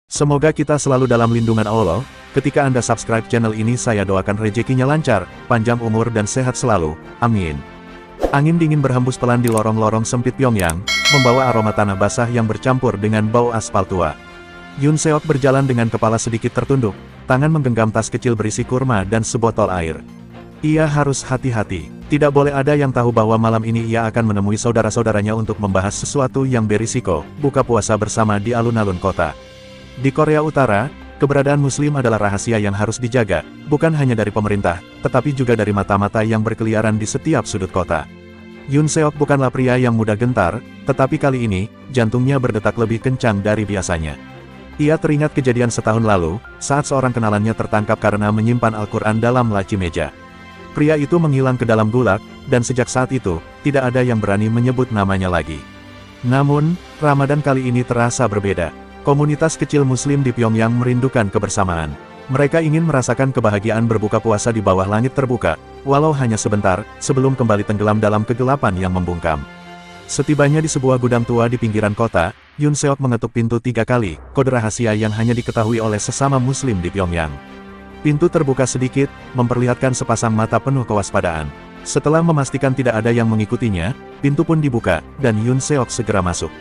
Semoga kita selalu dalam lindungan Allah. Ketika Anda subscribe channel ini, saya doakan rezekinya lancar, panjang umur dan sehat selalu. Amin. Angin dingin berhembus pelan di lorong-lorong sempit Pyongyang, membawa aroma tanah basah yang bercampur dengan bau aspal tua. Yoon Seok berjalan dengan kepala sedikit tertunduk, tangan menggenggam tas kecil berisi kurma dan sebotol air. Ia harus hati-hati. Tidak boleh ada yang tahu bahwa malam ini ia akan menemui saudara-saudaranya untuk membahas sesuatu yang berisiko, buka puasa bersama di alun-alun kota. Di Korea Utara, keberadaan Muslim adalah rahasia yang harus dijaga, bukan hanya dari pemerintah, tetapi juga dari mata-mata yang berkeliaran di setiap sudut kota. Yoon Seok bukanlah pria yang mudah gentar, tetapi kali ini, jantungnya berdetak lebih kencang dari biasanya. Ia teringat kejadian setahun lalu, saat seorang kenalannya tertangkap karena menyimpan Al-Quran dalam laci meja. Pria itu menghilang ke dalam gulag, dan sejak saat itu, tidak ada yang berani menyebut namanya lagi. Namun, Ramadan kali ini terasa berbeda. Komunitas kecil Muslim di Pyongyang merindukan kebersamaan. Mereka ingin merasakan kebahagiaan berbuka puasa di bawah langit terbuka, walau hanya sebentar, sebelum kembali tenggelam dalam kegelapan yang membungkam. Setibanya di sebuah gudang tua di pinggiran kota, Yoon Seok mengetuk pintu 3 kali, kode rahasia yang hanya diketahui oleh sesama Muslim di Pyongyang. Pintu terbuka sedikit, memperlihatkan sepasang mata penuh kewaspadaan. Setelah memastikan tidak ada yang mengikutinya, pintu pun dibuka, dan Yoon Seok segera masuk.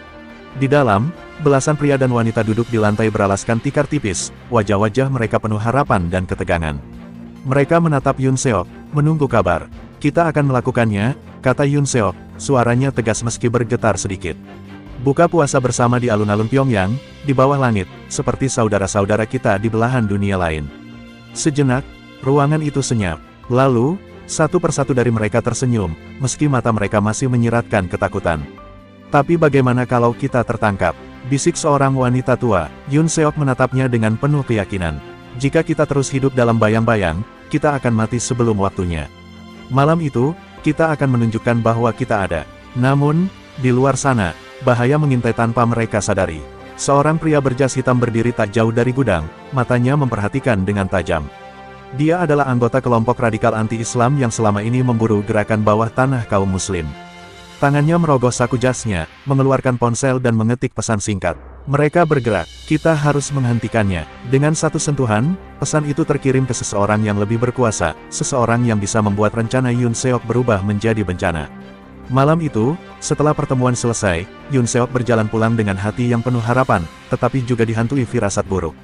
Di dalam, belasan pria dan wanita duduk di lantai beralaskan tikar tipis, wajah-wajah mereka penuh harapan dan ketegangan. Mereka menatap Yoon Seok, menunggu kabar. Kita akan melakukannya, kata Yoon Seok, suaranya tegas meski bergetar sedikit. Buka puasa bersama di alun-alun Pyongyang, di bawah langit, seperti saudara-saudara kita di belahan dunia lain. Sejenak, ruangan itu senyap. Lalu, satu persatu dari mereka tersenyum, meski mata mereka masih menyiratkan ketakutan. Tapi bagaimana kalau kita tertangkap? Bisik seorang wanita tua. Yoon Seok menatapnya dengan penuh keyakinan. Jika kita terus hidup dalam bayang-bayang, kita akan mati sebelum waktunya. Malam itu, kita akan menunjukkan bahwa kita ada. Namun, di luar sana, bahaya mengintai tanpa mereka sadari. Seorang pria berjas hitam berdiri tak jauh dari gudang, matanya memperhatikan dengan tajam. Dia adalah anggota kelompok radikal anti-Islam yang selama ini memburu gerakan bawah tanah kaum Muslim. Tangannya merogoh saku jasnya, mengeluarkan ponsel dan mengetik pesan singkat. Mereka bergerak, kita harus menghentikannya. Dengan satu sentuhan, pesan itu terkirim ke seseorang yang lebih berkuasa, seseorang yang bisa membuat rencana Yoon Seok berubah menjadi bencana. Malam itu, setelah pertemuan selesai, Yoon Seok berjalan pulang dengan hati yang penuh harapan, tetapi juga dihantui firasat buruk.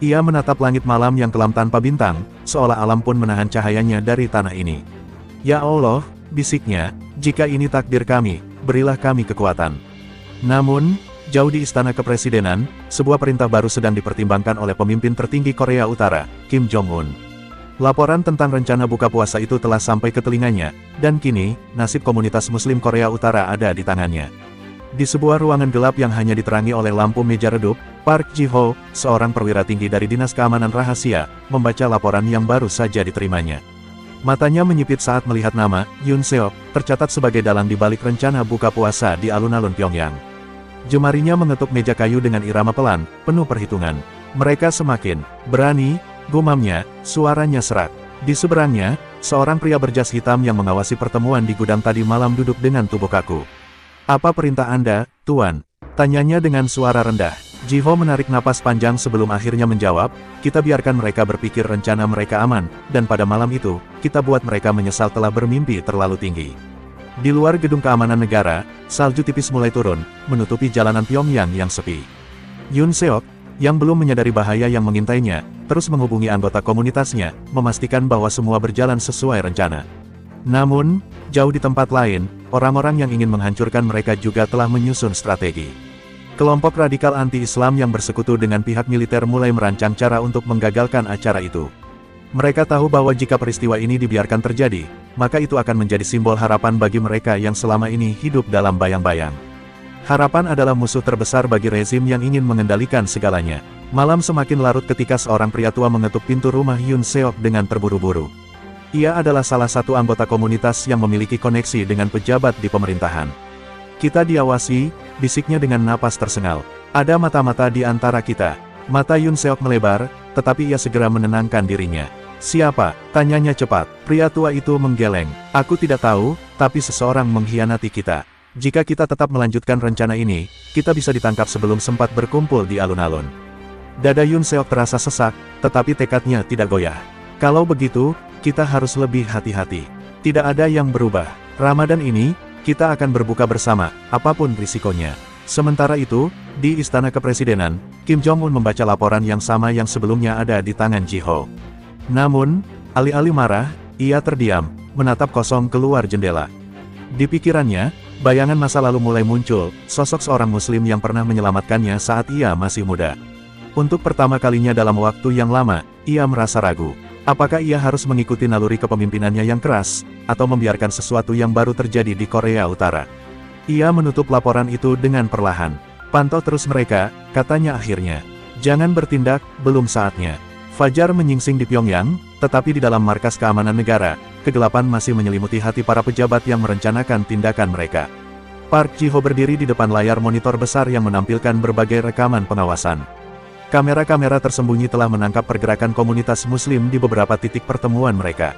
Ia menatap langit malam yang kelam tanpa bintang, seolah alam pun menahan cahayanya dari tanah ini. Ya Allah, bisiknya, jika ini takdir kami, berilah kami kekuatan. Namun, jauh di istana kepresidenan, sebuah perintah baru sedang dipertimbangkan oleh pemimpin tertinggi Korea Utara, Kim Jong-un. Laporan tentang rencana buka puasa itu telah sampai ke telinganya, dan kini, nasib komunitas Muslim Korea Utara ada di tangannya. Di sebuah ruangan gelap yang hanya diterangi oleh lampu meja redup, Park Ji-ho, seorang perwira tinggi dari Dinas Keamanan Rahasia, membaca laporan yang baru saja diterimanya. Matanya menyipit saat melihat nama, Yoon Seok, tercatat sebagai dalang di balik rencana buka puasa di alun-alun Pyongyang. Jemarinya mengetuk meja kayu dengan irama pelan, penuh perhitungan. Mereka semakin berani, gumamnya, suaranya serak. Di seberangnya, seorang pria berjas hitam yang mengawasi pertemuan di gudang tadi malam duduk dengan tubuh kaku. Apa perintah Anda, Tuan? Tanyanya dengan suara rendah. Ji-ho menarik napas panjang sebelum akhirnya menjawab, kita biarkan mereka berpikir rencana mereka aman, dan pada malam itu, kita buat mereka menyesal telah bermimpi terlalu tinggi. Di luar gedung keamanan negara, salju tipis mulai turun, menutupi jalanan Pyongyang yang sepi. Yoon Seok, yang belum menyadari bahaya yang mengintainya, terus menghubungi anggota komunitasnya, memastikan bahwa semua berjalan sesuai rencana. Namun, jauh di tempat lain, orang-orang yang ingin menghancurkan mereka juga telah menyusun strategi. Kelompok radikal anti-Islam yang bersekutu dengan pihak militer mulai merancang cara untuk menggagalkan acara itu. Mereka tahu bahwa jika peristiwa ini dibiarkan terjadi, maka itu akan menjadi simbol harapan bagi mereka yang selama ini hidup dalam bayang-bayang. Harapan adalah musuh terbesar bagi rezim yang ingin mengendalikan segalanya. Malam semakin larut ketika seorang pria tua mengetuk pintu rumah Yoon Seok dengan terburu-buru. Ia adalah salah satu anggota komunitas yang memiliki koneksi dengan pejabat di pemerintahan. Kita diawasi, bisiknya dengan napas tersengal. Ada mata-mata di antara kita. Mata Yoon Seok melebar, tetapi ia segera menenangkan dirinya. Siapa? Tanyanya cepat. Pria tua itu menggeleng. Aku tidak tahu, tapi seseorang mengkhianati kita. Jika kita tetap melanjutkan rencana ini, kita bisa ditangkap sebelum sempat berkumpul di alun-alun. Dada Yoon Seok terasa sesak, tetapi tekadnya tidak goyah. Kalau begitu, kita harus lebih hati-hati. Tidak ada yang berubah. Ramadan ini, kita akan berbuka bersama, apapun risikonya. Sementara itu, di Istana Kepresidenan, Kim Jong-un membaca laporan yang sama yang sebelumnya ada di tangan Ji-ho. Namun, alih-alih marah, ia terdiam, menatap kosong keluar jendela. Di pikirannya, bayangan masa lalu mulai muncul, sosok seorang muslim yang pernah menyelamatkannya saat ia masih muda. Untuk pertama kalinya dalam waktu yang lama, ia merasa ragu. Apakah ia harus mengikuti naluri kepemimpinannya yang keras, atau membiarkan sesuatu yang baru terjadi di Korea Utara? Ia menutup laporan itu dengan perlahan. Pantau terus mereka, katanya akhirnya. Jangan bertindak, belum saatnya. Fajar menyingsing di Pyongyang, tetapi di dalam markas keamanan negara, kegelapan masih menyelimuti hati para pejabat yang merencanakan tindakan mereka. Park Ji-ho berdiri di depan layar monitor besar yang menampilkan berbagai rekaman pengawasan. Kamera-kamera tersembunyi telah menangkap pergerakan komunitas muslim di beberapa titik pertemuan mereka.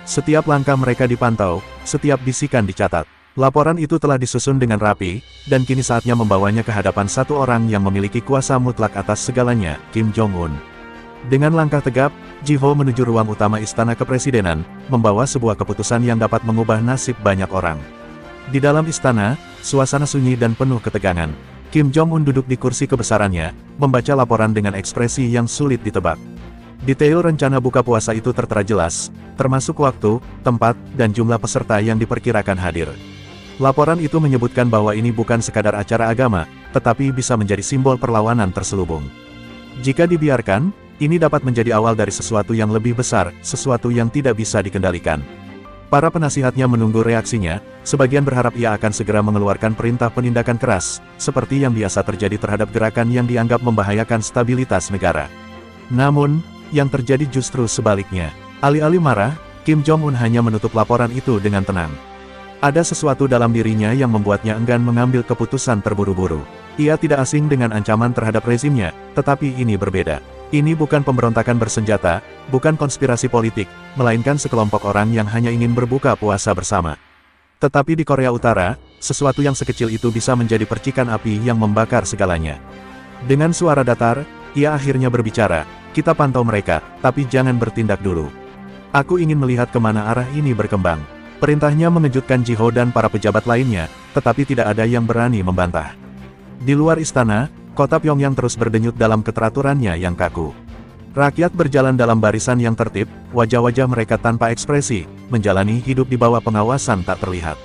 Setiap langkah mereka dipantau, setiap bisikan dicatat. Laporan itu telah disusun dengan rapi, dan kini saatnya membawanya ke hadapan satu orang yang memiliki kuasa mutlak atas segalanya, Kim Jong-un. Dengan langkah tegap, Ji-ho menuju ruang utama Istana Kepresidenan, membawa sebuah keputusan yang dapat mengubah nasib banyak orang. Di dalam istana, suasana sunyi dan penuh ketegangan. Kim Jong-un duduk di kursi kebesarannya, membaca laporan dengan ekspresi yang sulit ditebak. Detail rencana buka puasa itu tertera jelas, termasuk waktu, tempat, dan jumlah peserta yang diperkirakan hadir. Laporan itu menyebutkan bahwa ini bukan sekadar acara agama, tetapi bisa menjadi simbol perlawanan terselubung. Jika dibiarkan, ini dapat menjadi awal dari sesuatu yang lebih besar, sesuatu yang tidak bisa dikendalikan. Para penasihatnya menunggu reaksinya, sebagian berharap ia akan segera mengeluarkan perintah penindakan keras, seperti yang biasa terjadi terhadap gerakan yang dianggap membahayakan stabilitas negara. Namun, yang terjadi justru sebaliknya. Alih-alih marah, Kim Jong-un hanya menutup laporan itu dengan tenang. Ada sesuatu dalam dirinya yang membuatnya enggan mengambil keputusan terburu-buru. Ia tidak asing dengan ancaman terhadap rezimnya, tetapi ini berbeda. Ini bukan pemberontakan bersenjata, bukan konspirasi politik, melainkan sekelompok orang yang hanya ingin berbuka puasa bersama. Tetapi di Korea Utara, sesuatu yang sekecil itu bisa menjadi percikan api yang membakar segalanya. Dengan suara datar, ia akhirnya berbicara, "Kita pantau mereka, tapi jangan bertindak dulu. Aku ingin melihat kemana arah ini berkembang." Perintahnya mengejutkan Ji-ho dan para pejabat lainnya, tetapi tidak ada yang berani membantah. Di luar istana, kota Pyongyang terus berdenyut dalam keteraturannya yang kaku. Rakyat berjalan dalam barisan yang tertib, wajah-wajah mereka tanpa ekspresi, menjalani hidup di bawah pengawasan tak terlihat.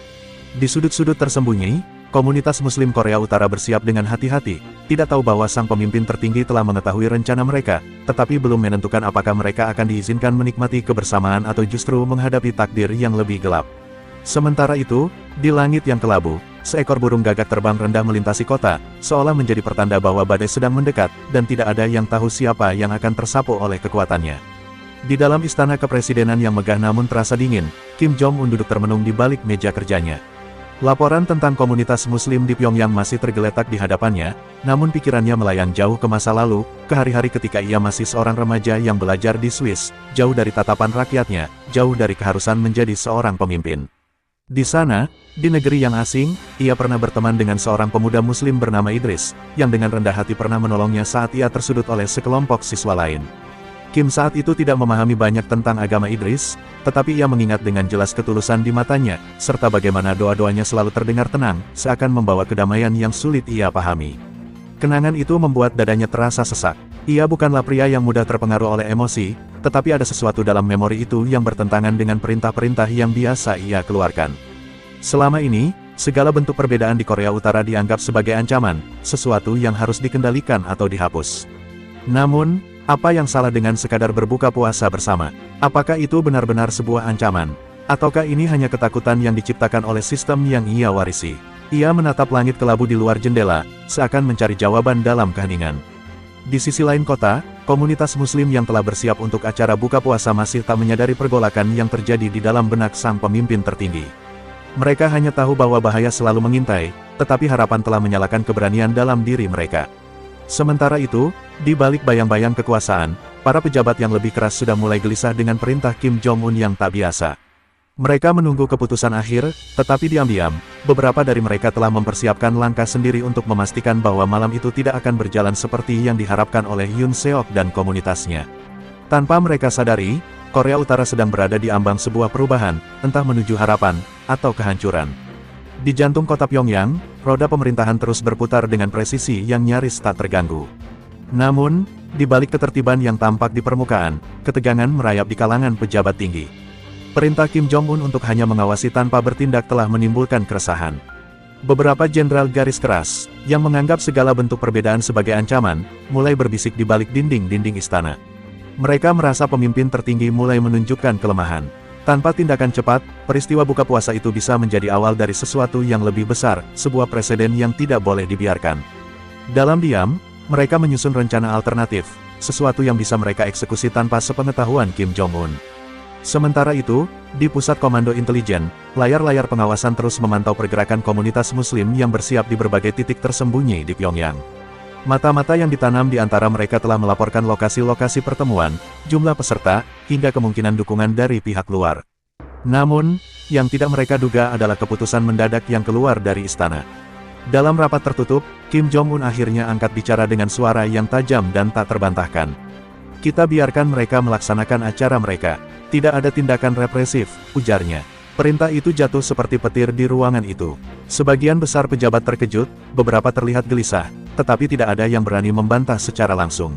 Di sudut-sudut tersembunyi, komunitas Muslim Korea Utara bersiap dengan hati-hati, tidak tahu bahwa sang pemimpin tertinggi telah mengetahui rencana mereka, tetapi belum menentukan apakah mereka akan diizinkan menikmati kebersamaan atau justru menghadapi takdir yang lebih gelap. Sementara itu, di langit yang kelabu, seekor burung gagak terbang rendah melintasi kota, seolah menjadi pertanda bahwa badai sedang mendekat, dan tidak ada yang tahu siapa yang akan tersapu oleh kekuatannya. Di dalam Istana Kepresidenan yang megah namun terasa dingin, Kim Jong-un duduk termenung di balik meja kerjanya. Laporan tentang komunitas muslim di Pyongyang masih tergeletak di hadapannya, namun pikirannya melayang jauh ke masa lalu, ke hari-hari ketika ia masih seorang remaja yang belajar di Swiss, jauh dari tatapan rakyatnya, jauh dari keharusan menjadi seorang pemimpin. Di sana, di negeri yang asing, ia pernah berteman dengan seorang pemuda muslim bernama Idris, yang dengan rendah hati pernah menolongnya saat ia tersudut oleh sekelompok siswa lain. Kim saat itu tidak memahami banyak tentang agama Idris, tetapi ia mengingat dengan jelas ketulusan di matanya, serta bagaimana doa-doanya selalu terdengar tenang, seakan membawa kedamaian yang sulit ia pahami. Kenangan itu membuat dadanya terasa sesak. Ia bukanlah pria yang mudah terpengaruh oleh emosi, tetapi ada sesuatu dalam memori itu yang bertentangan dengan perintah-perintah yang biasa ia keluarkan. Selama ini, segala bentuk perbedaan di Korea Utara dianggap sebagai ancaman, sesuatu yang harus dikendalikan atau dihapus. Namun, apa yang salah dengan sekadar berbuka puasa bersama? Apakah itu benar-benar sebuah ancaman? Ataukah ini hanya ketakutan yang diciptakan oleh sistem yang ia warisi? Ia menatap langit kelabu di luar jendela, seakan mencari jawaban dalam keheningan. Di sisi lain kota, komunitas muslim yang telah bersiap untuk acara buka puasa masih tak menyadari pergolakan yang terjadi di dalam benak sang pemimpin tertinggi. Mereka hanya tahu bahwa bahaya selalu mengintai, tetapi harapan telah menyalakan keberanian dalam diri mereka. Sementara itu, di balik bayang-bayang kekuasaan, para pejabat yang lebih keras sudah mulai gelisah dengan perintah Kim Jong-un yang tak biasa. Mereka menunggu keputusan akhir, tetapi diam-diam, beberapa dari mereka telah mempersiapkan langkah sendiri untuk memastikan bahwa malam itu tidak akan berjalan seperti yang diharapkan oleh Yoon Seok dan komunitasnya. Tanpa mereka sadari, Korea Utara sedang berada di ambang sebuah perubahan, entah menuju harapan, atau kehancuran. Di jantung kota Pyongyang, roda pemerintahan terus berputar dengan presisi yang nyaris tak terganggu. Namun, di balik ketertiban yang tampak di permukaan, ketegangan merayap di kalangan pejabat tinggi. Perintah Kim Jong-un untuk hanya mengawasi tanpa bertindak telah menimbulkan keresahan. Beberapa jenderal garis keras, yang menganggap segala bentuk perbedaan sebagai ancaman, mulai berbisik di balik dinding-dinding istana. Mereka merasa pemimpin tertinggi mulai menunjukkan kelemahan. Tanpa tindakan cepat, peristiwa buka puasa itu bisa menjadi awal dari sesuatu yang lebih besar, sebuah presiden yang tidak boleh dibiarkan. Dalam diam, mereka menyusun rencana alternatif, sesuatu yang bisa mereka eksekusi tanpa sepengetahuan Kim Jong-un. Sementara itu, di pusat komando intelijen, layar-layar pengawasan terus memantau pergerakan komunitas muslim yang bersiap di berbagai titik tersembunyi di Pyongyang. Mata-mata yang ditanam di antara mereka telah melaporkan lokasi-lokasi pertemuan, jumlah peserta, hingga kemungkinan dukungan dari pihak luar. Namun, yang tidak mereka duga adalah keputusan mendadak yang keluar dari istana. Dalam rapat tertutup, Kim Jong-un akhirnya angkat bicara dengan suara yang tajam dan tak terbantahkan. Kita biarkan mereka melaksanakan acara mereka. Tidak ada tindakan represif, ujarnya. Perintah itu jatuh seperti petir di ruangan itu. Sebagian besar pejabat terkejut, beberapa terlihat gelisah, tetapi tidak ada yang berani membantah secara langsung.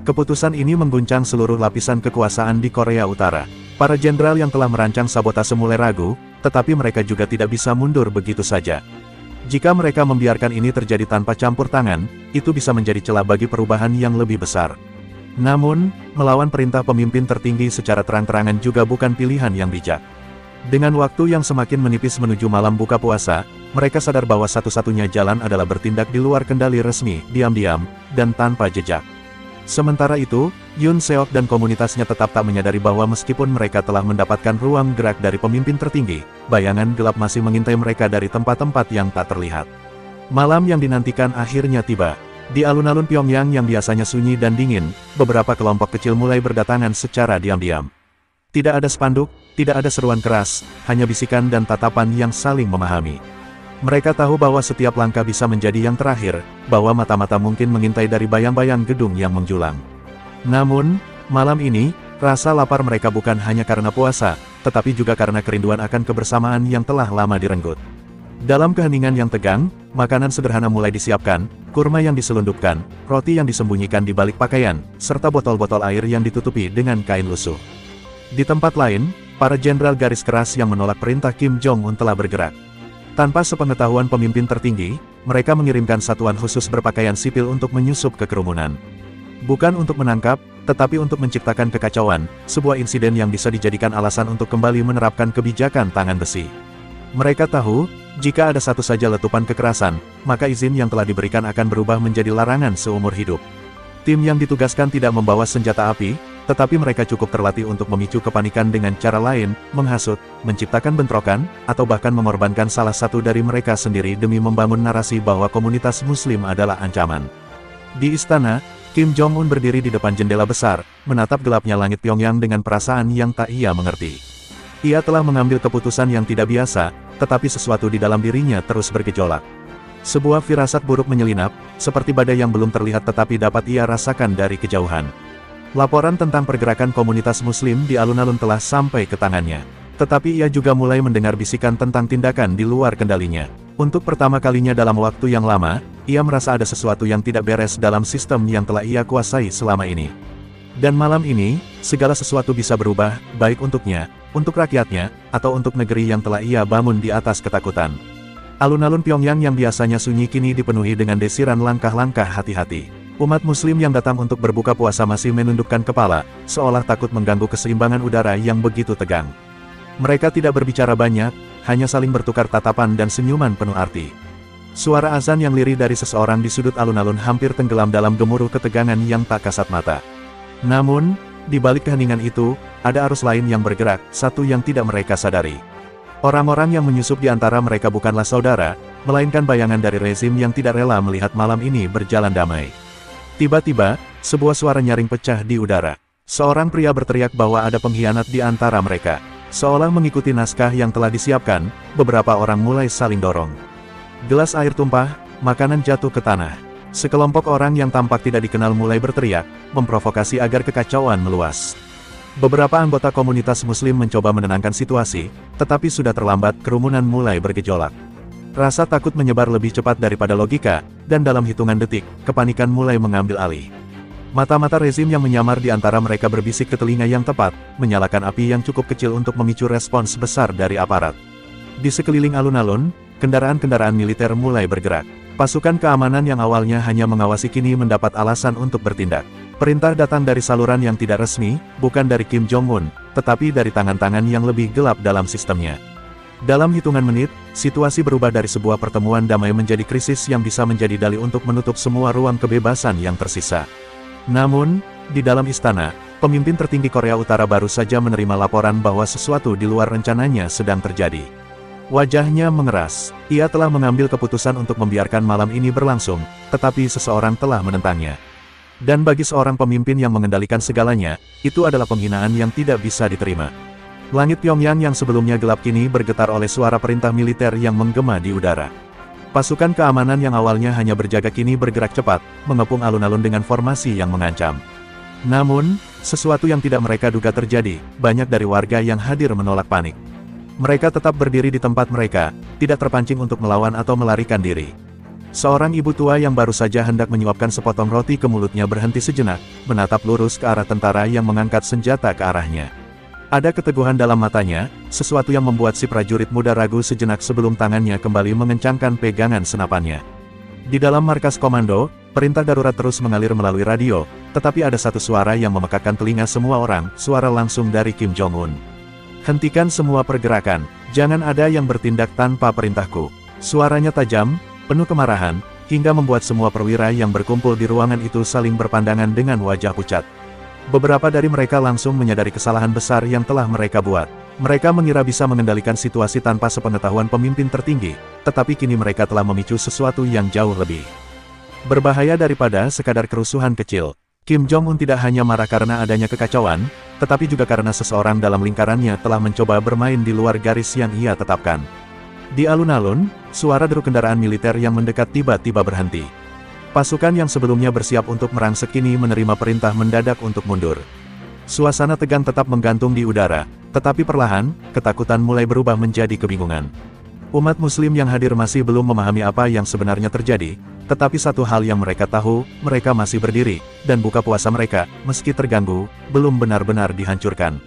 Keputusan ini mengguncang seluruh lapisan kekuasaan di Korea Utara. Para jenderal yang telah merancang sabotase mulai ragu, tetapi mereka juga tidak bisa mundur begitu saja. Jika mereka membiarkan ini terjadi tanpa campur tangan, itu bisa menjadi celah bagi perubahan yang lebih besar. Namun, melawan perintah pemimpin tertinggi secara terang-terangan juga bukan pilihan yang bijak. Dengan waktu yang semakin menipis menuju malam buka puasa, mereka sadar bahwa satu-satunya jalan adalah bertindak di luar kendali resmi, diam-diam, dan tanpa jejak. Sementara itu, Yoon Seok dan komunitasnya tetap tak menyadari bahwa meskipun mereka telah mendapatkan ruang gerak dari pemimpin tertinggi, bayangan gelap masih mengintai mereka dari tempat-tempat yang tak terlihat. Malam yang dinantikan akhirnya tiba. Di alun-alun Pyongyang yang biasanya sunyi dan dingin, beberapa kelompok kecil mulai berdatangan secara diam-diam. Tidak ada spanduk, tidak ada seruan keras, hanya bisikan dan tatapan yang saling memahami. Mereka tahu bahwa setiap langkah bisa menjadi yang terakhir, bahwa mata-mata mungkin mengintai dari bayang-bayang gedung yang menjulang. Namun, malam ini, rasa lapar mereka bukan hanya karena puasa, tetapi juga karena kerinduan akan kebersamaan yang telah lama direnggut. Dalam keheningan yang tegang, makanan sederhana mulai disiapkan, kurma yang diselundupkan, roti yang disembunyikan di balik pakaian, serta botol-botol air yang ditutupi dengan kain lusuh. Di tempat lain, para jenderal garis keras yang menolak perintah Kim Jong-un telah bergerak. Tanpa sepengetahuan pemimpin tertinggi, mereka mengirimkan satuan khusus berpakaian sipil untuk menyusup ke kerumunan. Bukan untuk menangkap, tetapi untuk menciptakan kekacauan, sebuah insiden yang bisa dijadikan alasan untuk kembali menerapkan kebijakan tangan besi. Mereka tahu, jika ada satu saja letupan kekerasan, maka izin yang telah diberikan akan berubah menjadi larangan seumur hidup. Tim yang ditugaskan tidak membawa senjata api, tetapi mereka cukup terlatih untuk memicu kepanikan dengan cara lain, menghasut, menciptakan bentrokan, atau bahkan mengorbankan salah satu dari mereka sendiri demi membangun narasi bahwa komunitas muslim adalah ancaman. Di istana, Kim Jong-un berdiri di depan jendela besar, menatap gelapnya langit Pyongyang dengan perasaan yang tak ia mengerti. Ia telah mengambil keputusan yang tidak biasa, tetapi sesuatu di dalam dirinya terus bergejolak. Sebuah firasat buruk menyelinap, seperti badai yang belum terlihat tetapi dapat ia rasakan dari kejauhan. Laporan tentang pergerakan komunitas muslim di alun-alun telah sampai ke tangannya. Tetapi ia juga mulai mendengar bisikan tentang tindakan di luar kendalinya. Untuk pertama kalinya dalam waktu yang lama, ia merasa ada sesuatu yang tidak beres dalam sistem yang telah ia kuasai selama ini. Dan malam ini, segala sesuatu bisa berubah, baik untuknya, untuk rakyatnya, atau untuk negeri yang telah ia bangun di atas ketakutan. Alun-alun Pyongyang yang biasanya sunyi kini dipenuhi dengan desiran langkah-langkah hati-hati. Umat muslim yang datang untuk berbuka puasa masih menundukkan kepala, seolah takut mengganggu keseimbangan udara yang begitu tegang. Mereka tidak berbicara banyak, hanya saling bertukar tatapan dan senyuman penuh arti. Suara azan yang lirih dari seseorang di sudut alun-alun hampir tenggelam dalam gemuruh ketegangan yang tak kasat mata. Namun, di balik keheningan itu, ada arus lain yang bergerak, satu yang tidak mereka sadari. Orang-orang yang menyusup di antara mereka bukanlah saudara, melainkan bayangan dari rezim yang tidak rela melihat malam ini berjalan damai. Tiba-tiba, sebuah suara nyaring pecah di udara. Seorang pria berteriak bahwa ada pengkhianat di antara mereka. Seolah mengikuti naskah yang telah disiapkan, beberapa orang mulai saling dorong. Gelas air tumpah, makanan jatuh ke tanah. Sekelompok orang yang tampak tidak dikenal mulai berteriak, memprovokasi agar kekacauan meluas. Beberapa anggota komunitas muslim mencoba menenangkan situasi, tetapi sudah terlambat, kerumunan mulai bergejolak. Rasa takut menyebar lebih cepat daripada logika, dan dalam hitungan detik, kepanikan mulai mengambil alih. Mata-mata rezim yang menyamar di antara mereka berbisik ke telinga yang tepat, menyalakan api yang cukup kecil untuk memicu respons besar dari aparat. Di sekeliling alun-alun, kendaraan-kendaraan militer mulai bergerak. Pasukan keamanan yang awalnya hanya mengawasi kini mendapat alasan untuk bertindak. Perintah datang dari saluran yang tidak resmi, bukan dari Kim Jong-un, tetapi dari tangan-tangan yang lebih gelap dalam sistemnya. Dalam hitungan menit, situasi berubah dari sebuah pertemuan damai menjadi krisis yang bisa menjadi dalih untuk menutup semua ruang kebebasan yang tersisa. Namun, di dalam istana, pemimpin tertinggi Korea Utara baru saja menerima laporan bahwa sesuatu di luar rencananya sedang terjadi. Wajahnya mengeras. Ia telah mengambil keputusan untuk membiarkan malam ini berlangsung, tetapi seseorang telah menentangnya. Dan bagi seorang pemimpin yang mengendalikan segalanya, itu adalah penghinaan yang tidak bisa diterima. Langit Pyongyang yang sebelumnya gelap kini bergetar oleh suara perintah militer yang menggema di udara. Pasukan keamanan yang awalnya hanya berjaga kini bergerak cepat, mengepung alun-alun dengan formasi yang mengancam. Namun, sesuatu yang tidak mereka duga terjadi, banyak dari warga yang hadir menolak panik. Mereka tetap berdiri di tempat mereka, tidak terpancing untuk melawan atau melarikan diri. Seorang ibu tua yang baru saja hendak menyuapkan sepotong roti ke mulutnya berhenti sejenak, menatap lurus ke arah tentara yang mengangkat senjata ke arahnya. Ada keteguhan dalam matanya, sesuatu yang membuat si prajurit muda ragu sejenak sebelum tangannya kembali mengencangkan pegangan senapannya. Di dalam markas komando, perintah darurat terus mengalir melalui radio, tetapi ada satu suara yang memekakkan telinga semua orang, suara langsung dari Kim Jong-un. Hentikan semua pergerakan, jangan ada yang bertindak tanpa perintahku. Suaranya tajam, penuh kemarahan, hingga membuat semua perwira yang berkumpul di ruangan itu saling berpandangan dengan wajah pucat. Beberapa dari mereka langsung menyadari kesalahan besar yang telah mereka buat. Mereka mengira bisa mengendalikan situasi tanpa sepengetahuan pemimpin tertinggi, tetapi kini mereka telah memicu sesuatu yang jauh lebih berbahaya daripada sekadar kerusuhan kecil. Kim Jong-un tidak hanya marah karena adanya kekacauan, tetapi juga karena seseorang dalam lingkarannya telah mencoba bermain di luar garis yang ia tetapkan. Di alun-alun, suara deru kendaraan militer yang mendekat tiba-tiba berhenti. Pasukan yang sebelumnya bersiap untuk merangsek kini menerima perintah mendadak untuk mundur. Suasana tegang tetap menggantung di udara, tetapi perlahan, ketakutan mulai berubah menjadi kebingungan. Umat muslim yang hadir masih belum memahami apa yang sebenarnya terjadi, tetapi satu hal yang mereka tahu, mereka masih berdiri, dan buka puasa mereka, meski terganggu, belum benar-benar dihancurkan.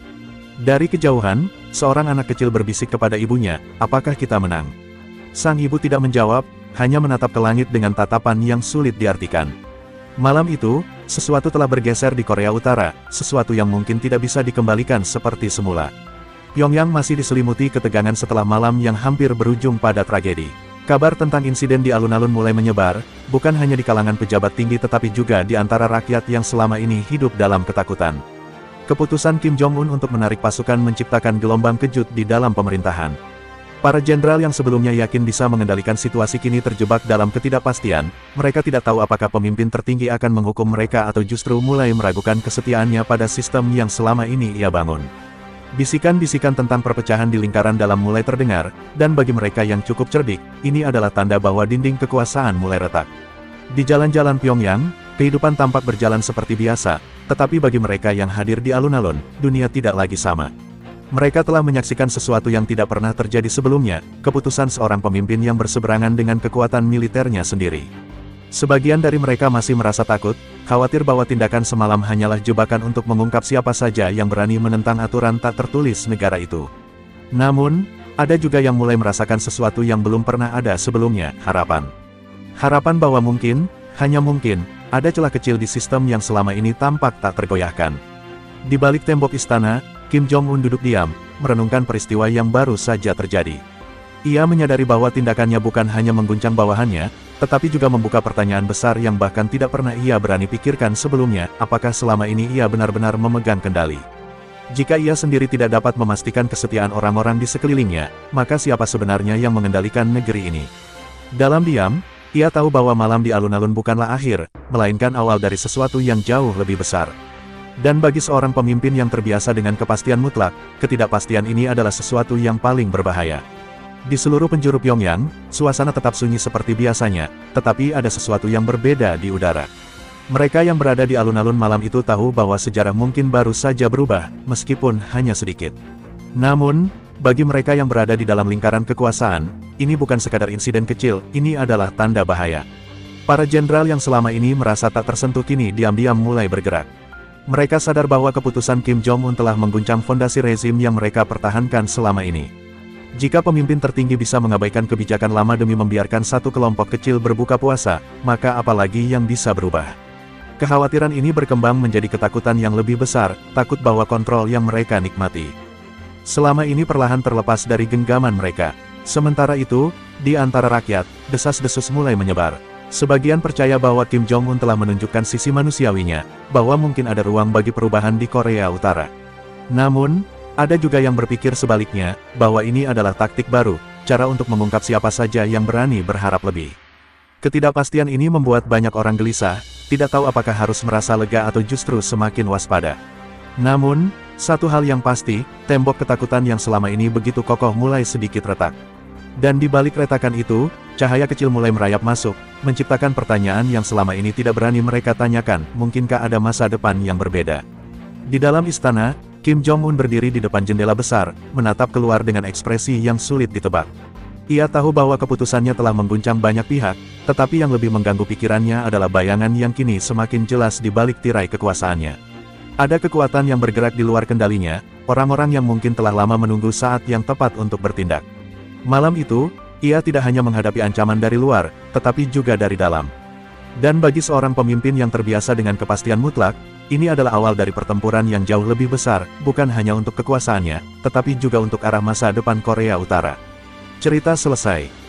Dari kejauhan, seorang anak kecil berbisik kepada ibunya, "Apakah kita menang?" Sang ibu tidak menjawab, hanya menatap ke langit dengan tatapan yang sulit diartikan. Malam itu, sesuatu telah bergeser di Korea Utara, sesuatu yang mungkin tidak bisa dikembalikan seperti semula. Pyongyang masih diselimuti ketegangan setelah malam yang hampir berujung pada tragedi. Kabar tentang insiden di alun-alun mulai menyebar, bukan hanya di kalangan pejabat tinggi tetapi juga di antara rakyat yang selama ini hidup dalam ketakutan. Keputusan Kim Jong-un untuk menarik pasukan menciptakan gelombang kejut di dalam pemerintahan. Para jenderal yang sebelumnya yakin bisa mengendalikan situasi kini terjebak dalam ketidakpastian, mereka tidak tahu apakah pemimpin tertinggi akan menghukum mereka atau justru mulai meragukan kesetiaannya pada sistem yang selama ini ia bangun. Bisikan-bisikan tentang perpecahan di lingkaran dalam mulai terdengar, dan bagi mereka yang cukup cerdik, ini adalah tanda bahwa dinding kekuasaan mulai retak. Di jalan-jalan Pyongyang, kehidupan tampak berjalan seperti biasa, tetapi bagi mereka yang hadir di alun-alun, dunia tidak lagi sama. Mereka telah menyaksikan sesuatu yang tidak pernah terjadi sebelumnya, keputusan seorang pemimpin yang berseberangan dengan kekuatan militernya sendiri. Sebagian dari mereka masih merasa takut, khawatir bahwa tindakan semalam hanyalah jebakan untuk mengungkap siapa saja yang berani menentang aturan tak tertulis negara itu. Namun, ada juga yang mulai merasakan sesuatu yang belum pernah ada sebelumnya, harapan. Harapan bahwa mungkin, hanya mungkin, ada celah kecil di sistem yang selama ini tampak tak tergoyahkan. Di balik tembok istana, Kim Jong-un duduk diam, merenungkan peristiwa yang baru saja terjadi. Ia menyadari bahwa tindakannya bukan hanya mengguncang bawahannya, tetapi juga membuka pertanyaan besar yang bahkan tidak pernah ia berani pikirkan sebelumnya, apakah selama ini ia benar-benar memegang kendali. Jika ia sendiri tidak dapat memastikan kesetiaan orang-orang di sekelilingnya, maka siapa sebenarnya yang mengendalikan negeri ini? Dalam diam, ia tahu bahwa malam di alun-alun bukanlah akhir, melainkan awal dari sesuatu yang jauh lebih besar. Dan bagi seorang pemimpin yang terbiasa dengan kepastian mutlak, ketidakpastian ini adalah sesuatu yang paling berbahaya. Di seluruh penjuru Pyongyang, suasana tetap sunyi seperti biasanya, tetapi ada sesuatu yang berbeda di udara. Mereka yang berada di alun-alun malam itu tahu bahwa sejarah mungkin baru saja berubah, meskipun hanya sedikit. Namun, bagi mereka yang berada di dalam lingkaran kekuasaan, ini bukan sekadar insiden kecil, ini adalah tanda bahaya. Para jenderal yang selama ini merasa tak tersentuh kini diam-diam mulai bergerak. Mereka sadar bahwa keputusan Kim Jong-un telah mengguncang fondasi rezim yang mereka pertahankan selama ini. Jika pemimpin tertinggi bisa mengabaikan kebijakan lama demi membiarkan satu kelompok kecil berbuka puasa, maka apalagi yang bisa berubah. Kekhawatiran ini berkembang menjadi ketakutan yang lebih besar, takut bahwa kontrol yang mereka nikmati selama ini perlahan terlepas dari genggaman mereka. Sementara itu, di antara rakyat, desas-desus mulai menyebar. Sebagian percaya bahwa Kim Jong-un telah menunjukkan sisi manusiawinya, bahwa mungkin ada ruang bagi perubahan di Korea Utara. Namun, ada juga yang berpikir sebaliknya, bahwa ini adalah taktik baru, cara untuk mengungkap siapa saja yang berani berharap lebih. Ketidakpastian ini membuat banyak orang gelisah, tidak tahu apakah harus merasa lega atau justru semakin waspada. Namun, satu hal yang pasti, tembok ketakutan yang selama ini begitu kokoh mulai sedikit retak. Dan di balik retakan itu, cahaya kecil mulai merayap masuk, menciptakan pertanyaan yang selama ini tidak berani mereka tanyakan, mungkinkah ada masa depan yang berbeda. Di dalam istana, Kim Jong-un berdiri di depan jendela besar, menatap keluar dengan ekspresi yang sulit ditebak. Ia tahu bahwa keputusannya telah mengguncang banyak pihak, tetapi yang lebih mengganggu pikirannya adalah bayangan yang kini semakin jelas di balik tirai kekuasaannya. Ada kekuatan yang bergerak di luar kendalinya, orang-orang yang mungkin telah lama menunggu saat yang tepat untuk bertindak. Malam itu, ia tidak hanya menghadapi ancaman dari luar, tetapi juga dari dalam. Dan bagi seorang pemimpin yang terbiasa dengan kepastian mutlak, ini adalah awal dari pertempuran yang jauh lebih besar, bukan hanya untuk kekuasaannya, tetapi juga untuk arah masa depan Korea Utara. Cerita selesai.